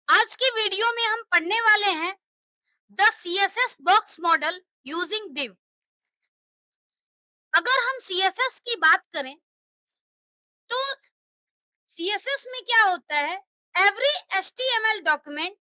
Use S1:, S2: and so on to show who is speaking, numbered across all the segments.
S1: आज की वीडियो में हम पढ़ने वाले हैं the CSS box model using div। अगर हम सीएसएस की बात करें तो सीएसएस में क्या होता है, every HTML document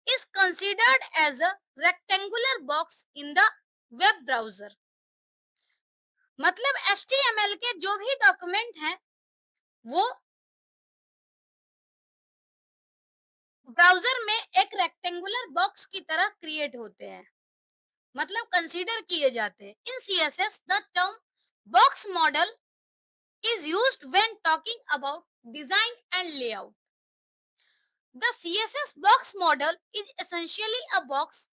S1: is considered as a rectangular box in the web browser. मतलब एचटीएमएल के जो भी डॉक्यूमेंट हैं वो ब्राउजर में एक रेक्टेंगुलर बॉक्स की तरह क्रिएट होते हैं, मतलब कंसीडर किए जाते हैं। In CSS the term box model is used when talking about design and layout. The CSS box model is essentially a box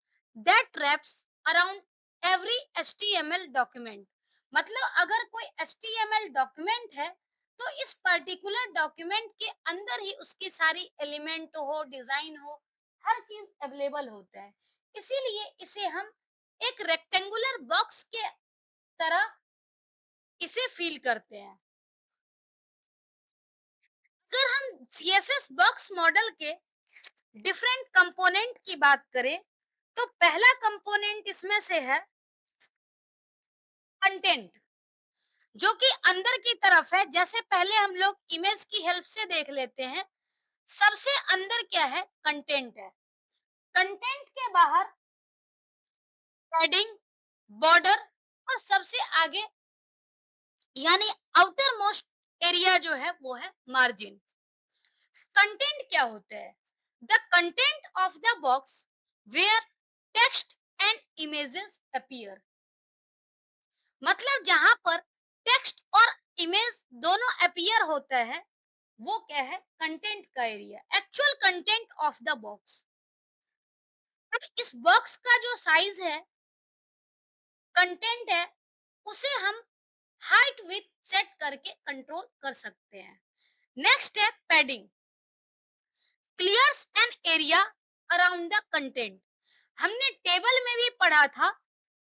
S1: that wraps around every HTML document. मतलब अगर कोई HTML डॉक्यूमेंट है तो इस particular document के अंदर ही उसकी सारी एलिमेंट हो, डिजाइन हो, हर चीज अवेलेबल होता है। इसीलिए इसे हम एक रेक्टेंगुलर बॉक्स के तरह इसे फील करते हैं। अगर हम सीएसएस बॉक्स मॉडल के डिफरेंट कंपोनेंट की बात करें तो पहला कंपोनेंट इसमें से है कंटेंट, जो कि अंदर की तरफ है। जैसे पहले हम लोग इमेज की हेल्प से देख लेते हैं, सबसे अंदर क्या है, कंटेंट है। कंटेंट के बाहर पैडिंग, बॉर्डर और सबसे आगे यानी आउटर मोस्ट एरिया जो है वो है मार्जिन। कंटेंट क्या होता है, the content of the box where text and images appear. मतलब जहां पर टेक्स्ट और इमेज दोनों अपीयर होता है वो क्या है, कंटेंट का area, actual content of the box. अब इस बॉक्स का जो साइज है, कंटेंट है, उसे हम हाइट विड्थ सेट करके कंट्रोल कर सकते हैं। नेक्स्ट है padding, clears an area around the content. हमने टेबल में भी पढ़ा था,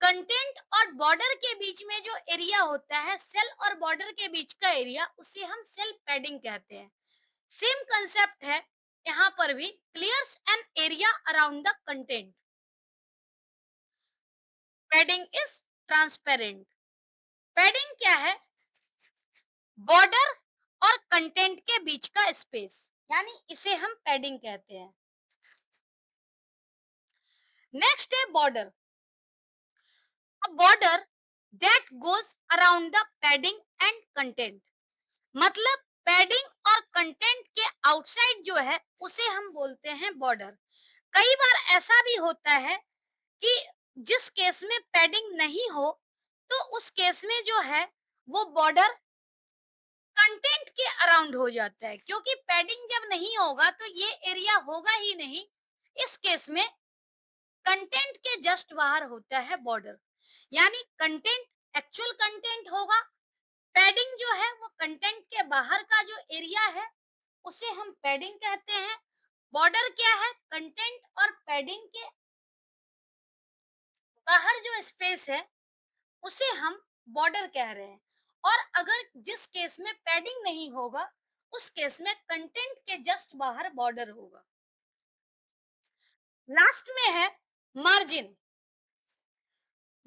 S1: कंटेंट और बॉर्डर के बीच में जो एरिया होता है, सेल और बॉर्डर के बीच का एरिया, उसे हम सेल पैडिंग कहते हैं। सेम कंसेप्ट है यहाँ पर भी, clears an area around the content. Padding is transparent. Padding क्या है, बॉर्डर और कंटेंट के बीच का स्पेस, यानी इसे हम पैडिंग कहते हैं। नेक्स्ट है border, a border that goes around the padding and content। मतलब पैडिंग और कंटेंट के आउटसाइड जो है उसे हम बोलते हैं बॉर्डर। कई बार ऐसा भी होता है कि जिस केस में पैडिंग नहीं हो तो उस केस में जो है वो बॉर्डर कंटेंट के अराउंड हो जाता है, क्योंकि पैडिंग जब नहीं होगा तो ये एरिया होगा ही नहीं। इस केस में कंटेंट के जस्ट बाहर होता है बॉर्डर, यानी कंटेंट एक्चुअल कंटेंट होगा, पैडिंग जो है वो कंटेंट के बाहर का जो एरिया है उसे हम पैडिंग कहते हैं। बॉर्डर क्या है, कंटेंट और पैडिंग के बाहर जो स्पेस है उसे हम बॉर्डर कह रहे हैं। और अगर जिस केस में पैडिंग नहीं होगा उस केस में कंटेंट के जस्ट बाहर बॉर्डर होगा। लास्ट में है मार्जिन।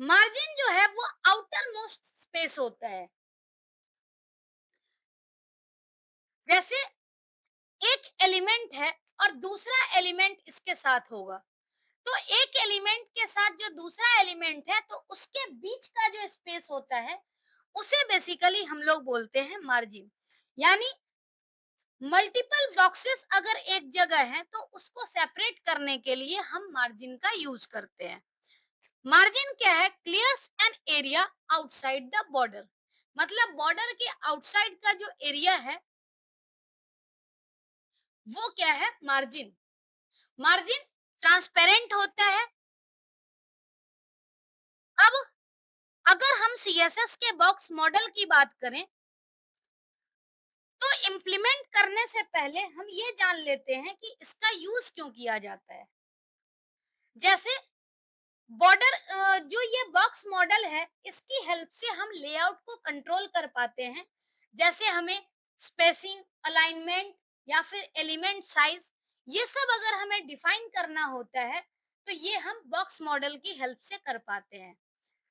S1: मार्जिन जो है वो आउटर मोस्ट स्पेस होता है। जैसे एक एलिमेंट है और दूसरा एलिमेंट इसके साथ होगा, तो एक एलिमेंट के साथ जो दूसरा एलिमेंट है तो उसके बीच का जो स्पेस होता है उसे बेसिकली हम लोग बोलते हैं मार्जिन। यानी मल्टीपल बॉक्सेस अगर एक जगह है तो उसको सेपरेट करने के लिए हम मार्जिन का यूज करते हैं। मार्जिन क्या है, clears an area outside the border. मतलब बॉर्डर के आउटसाइड का जो एरिया है वो क्या है, मार्जिन। मार्जिन ट्रांसपेरेंट होता है। अब अगर हम सीएसएस के बॉक्स मॉडल की बात करें तो इम्प्लीमेंट करने से पहले हम ये जान लेते हैं कि इसका यूज क्यों किया जाता है। जैसे बॉर्डर जो ये बॉक्स मॉडल है इसकी हेल्प से हम लेआउट को कंट्रोल कर पाते हैं। जैसे हमें स्पेसिंग, अलाइनमेंट या फिर एलिमेंट साइज, ये सब अगर हमें डिफाइन करना होता है तो ये हम बॉक्स मॉडल की हेल्प से कर पाते हैं।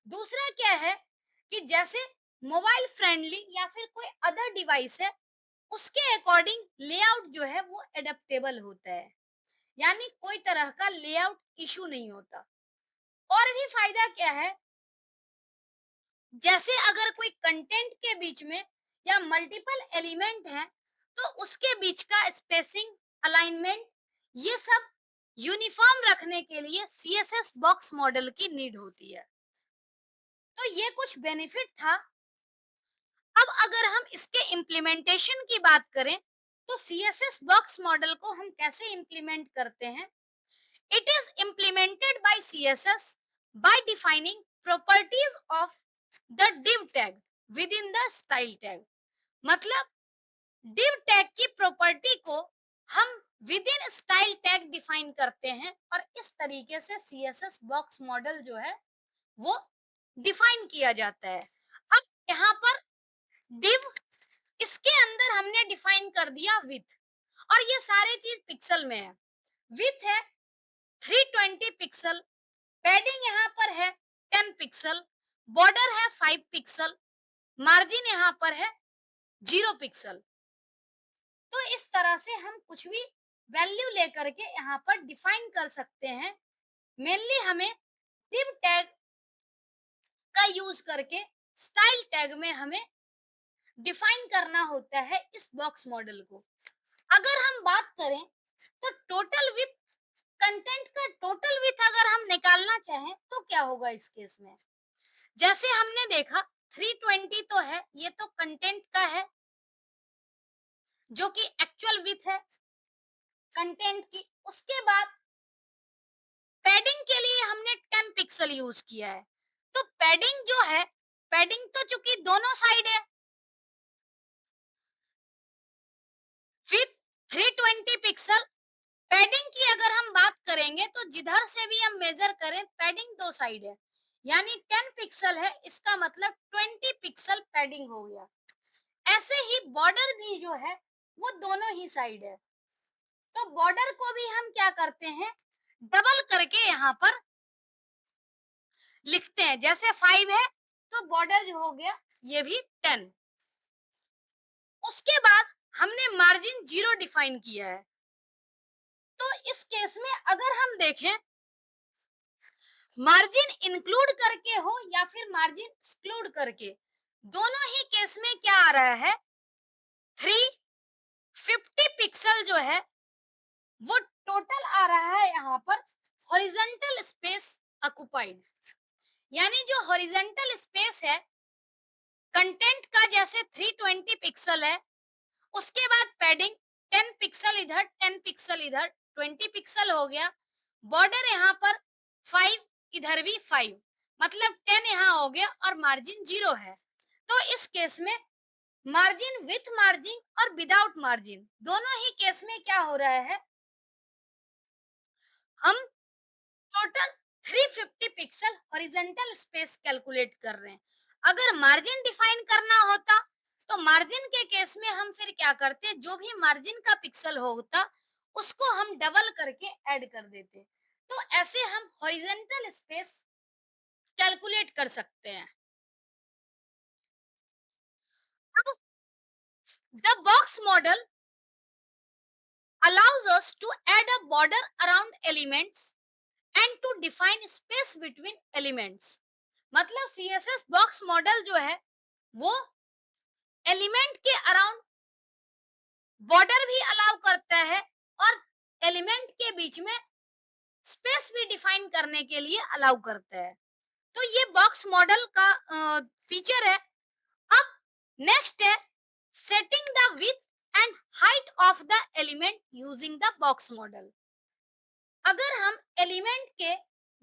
S1: दूसरा क्या है कि जैसे मोबाइल फ्रेंडली या फिर कोई अदर डिवाइस है, उसके अकॉर्डिंग लेआउट जो है वो एडेप्टेबल होता है, यानी कोई तरह का लेआउट इशू नहीं होता। और भी फायदा क्या है, जैसे अगर कोई कंटेंट के बीच में या मल्टीपल एलिमेंट है तो उसके बीच का स्पेसिंग, अलाइनमेंट, ये सब यूनिफॉर्म रखने के लिए सीएसएस बॉक्स मॉडल की नीड होती है। तो ये कुछ बेनिफिट था। अब अगर हम इसके इम्प्लीमेंटेशन की बात करें तो सीएसएस बॉक्स मॉडल को हम कैसे इम्प्लीमेंट करते हैं। It is implemented by CSS bye defining properties of the div tag with in the style tag. मतलब div टैग की प्रॉपर्टी को हम with in style tag define करते हैं और इस तरीके से सीएसएस बॉक्स मॉडल जो है वो डिफाइन किया जाता है। अब यहाँ पर div, इसके अंदर हमने डिफाइन कर दिया विथ, और ये सारे चीज पिक्सल में है। विथ है 320 पिक्सल, पैडिंग यहाँ पर है 10 पिक्सल, बॉर्डर है 5 पिक्सल, मार्जिन यहाँ पर है 0 पिक्सल। तो इस तरह से हम कुछ भी वैल्यू लेकर के यहाँ पर डिफाइन कर सकते हैं। मेनली हमें div टैग का यूज करके स्टाइल टैग में हमें डिफाइन करना होता है इस बॉक्स मॉडल को। अगर हम बात करें तो टोटल विथ, कंटेंट का टोटल विथ अगर हम निकालना चाहें तो क्या होगा इस केस में। जैसे हमने देखा 320 तो है, ये तो कंटेंट का है जो कि एक्चुअल विथ है कंटेंट की। उसके बाद पैडिंग के लिए हमने 10 पिक्सल यूज किया है। तो पैडिंग जो है, पैडिंग तो चूंकि दोनों साइड है, विथ 320 पिक्सल, पैडिंग की अगर हम बात करेंगे तो जिधर से भी हम मेजर करें पैडिंग दो साइड है, यानी 10 पिक्सल है, इसका मतलब 20 पिक्सल पैडिंग हो गया। ऐसे ही बॉर्डर भी जो है वो दोनों ही साइड है, तो बॉर्डर को भी हम क्या करते हैं, डबल करके यहाँ पर लिखते हैं। जैसे 5 है तो बॉर्डर जो हो गया ये भी 10। उसके बाद हमने मार्जिन 0 डिफाइन किया है। तो इस केस में अगर हम देखें, मार्जिन इंक्लूड करके हो या फिर मार्जिन एक्सक्लूड करके, दोनों ही केस में क्या आ रहा है, 350 पिक्सल जो है वो टोटल आ रहा है यहाँ पर हॉरिजॉन्टल स्पेस ऑक्युपाइड। यानी जो हॉरिजॉन्टल स्पेस है कंटेंट का, जैसे 320 पिक्सल है, उसके बाद पैडिंग 10 पिक्सल इधर 10 पिक्सल इधर 20 पिक्सल हो गया, बॉर्डर यहाँ पर 5, इधर भी 5, मतलब 10 यहाँ हो गया और मार्जिन 0 है। तो इस केस में मार्जिन विथ मार्जिन और विदाउट मार्जिन दोनों ही केस में क्या हो रहा है, हम total 350 pixel horizontal space calculate कर रहे हैं। अगर मार्जिन डिफाइन करना होता तो मार्जिन के केस में हम फिर क्या करते, जो भी मार्जिन का पिक्सल होता उसको हम डबल करके ऐड कर देते। तो ऐसे हम हॉरिजॉन्टल स्पेस कैलकुलेट कर सकते हैं। अब the box model allows us to add a border around elements and to define space between elements। मतलब सीएसएस बॉक्स मॉडल जो है वो एलिमेंट के अराउंड बॉर्डर भी अलाउ करता है और एलिमेंट के बीच में स्पेस भी डिफाइन करने के लिए अलाउ करता है। तो ये बॉक्स मॉडल का फीचर है। अब नेक्स्ट है setting the width and height of the element using the box model. अगर हम एलिमेंट के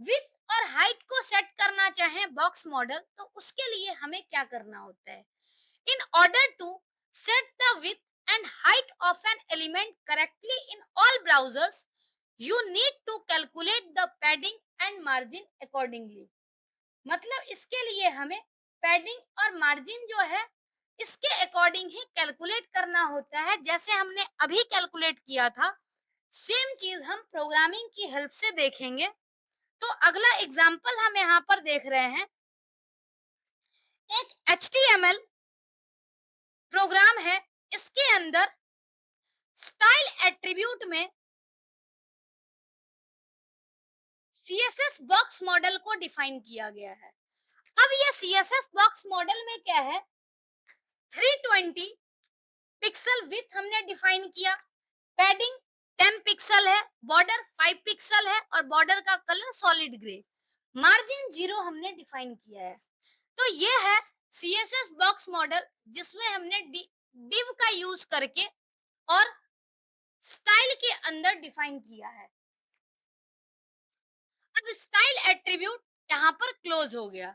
S1: विड्थ और हाइट को सेट करना चाहें बॉक्स मॉडल, तो उसके लिए हमें क्या करना होता है। In order to set the width and height of an element correctly in all browsers, you need to calculate the padding and margin accordingly। मतलब इसके लिए हमें पैडिंग और मार्जिन जो है इसके अकॉर्डिंग ही कैलकुलेट करना होता है, जैसे हमने अभी कैलकुलेट किया था सेम चीज हम प्रोग्रामिंग की हेल्प से देखेंगे। तो अगला एग्जाम्पल हम यहाँ पर देख रहे हैं, एक HTML प्रोग्राम है। इसके अंदर स्टाइल एट्रीब्यूट में CSS बॉक्स मॉडल को डिफाइन किया गया है। अब ये CSS बॉक्स मॉडल में क्या है, 320 पिक्सल विड्थ हमने डिफाइन किया, पैडिंग 10 पिक्सल है, बॉर्डर 5 पिक्सल है और बॉर्डर का कलर सॉलिड ग्रे, मार्जिन 0 हमने डिफाइन किया है। तो ये है CSS बॉक्स मॉडल जिसमें हमने div का यूज करके और स्टाइल के अंदर डिफाइन किया है। अब स्टाइल एट्रीब्यूट यहाँ पर क्लोज हो गया।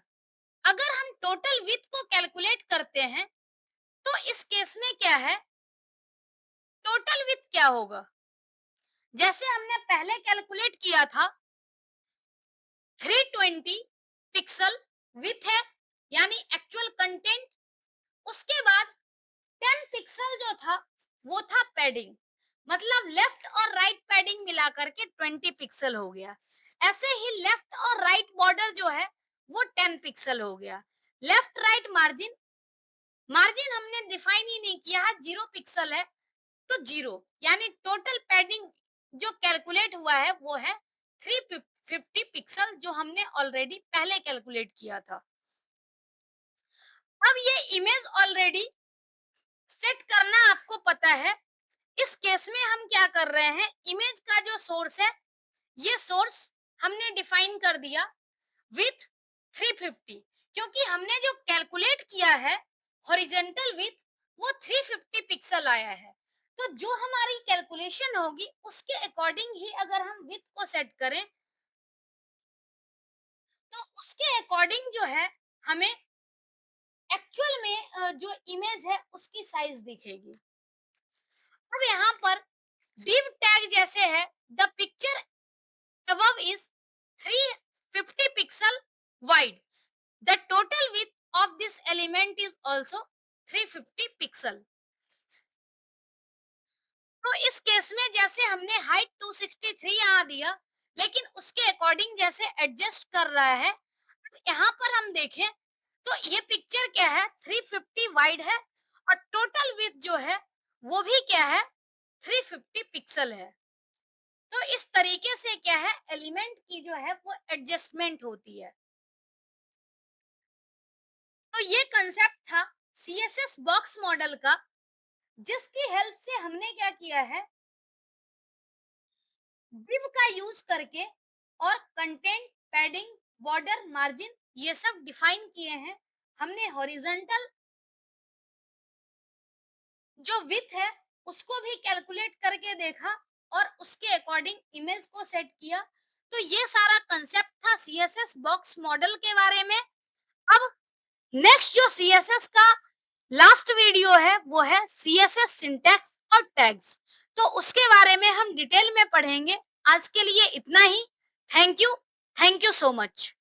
S1: अगर हम टोटल विड्थ को कैलकुलेट करते हैं तो इस केस में क्या है, टोटल विड्थ क्या होगा, जैसे हमने पहले कैलकुलेट किया था 320 पिक्सल विड्थ है यानी एक्चुअल कंटेंट, उसके बाद 10 पिक्सल जो था वो था पैडिंग, मतलब लेफ्ट और राइट पैडिंग मिला करके 20 पिक्सल हो गया। ऐसे ही लेफ्ट और राइट बॉर्डर जो है वो 10 पिक्सल हो गया। लेफ्ट राइट मार्जिन, मार्जिन हमने डिफाइन ही नहीं किया है, 0 पिक्सल है तो 0, यानी टोटल पैडिंग जो कैलकुलेट हुआ है वो है 350 पिक्सल जो हमने ऑलरेडी पहले कैलकुलेट किया था। अब ये इमेज ऑलरेडी सेट करना आपको पता है। इस केस में हम क्या कर रहे हैं, इमेज का जो सोर्स है ये सोर्स हमने डिफाइन कर दिया विथ 350, क्योंकि हमने जो कैलकुलेट किया है हॉरिजॉन्टल विथ वो 350 पिक्सल आया है। तो जो हमारी कैलकुलेशन होगी उसके अकॉर्डिंग ही अगर हम विथ को सेट करें तो उसके अकॉर्डिंग जो है हमें एक्चुअल में जो इमेज है उसकी साइज दिखेगी। अब यहाँ पर div टैग जैसे है, the picture above is 350 pixel wide. The total width of this element is also 350 pixel. तो इस केस में जैसे हमने हाइट 263 यहाँ दिया, लेकिन उसके अकॉर्डिंग जैसे एडजस्ट कर रहा है, यहाँ पर हम देखें तो ये पिक्चर क्या है 350 वाइड है और टोटल विड्थ जो है वो भी क्या है 350 पिक्सल है। तो इस तरीके से क्या है एलिमेंट की जो है वो एडजस्टमेंट होती है। तो ये कंसेप्ट था CSS बॉक्स मॉडल का, जिसकी हेल्प से हमने क्या किया है, div का यूज करके और कंटेंट, पैडिंग, बॉर्डर, मार्जिन ये सब डिफाइन किए हैं। हमने हॉरिजॉन्टल जो विड्थ है उसको भी कैलकुलेट करके देखा और उसके अकॉर्डिंग इमेज को सेट किया। तो ये सारा कंसेप्ट था CSS बॉक्स मॉडल के बारे में। अब नेक्स्ट जो CSS का लास्ट वीडियो है वो है CSS सिंटैक्स और टैग्स, तो उसके बारे में हम डिटेल में पढ़ेंगे। आज के लिए इतना ही। Thank you so much.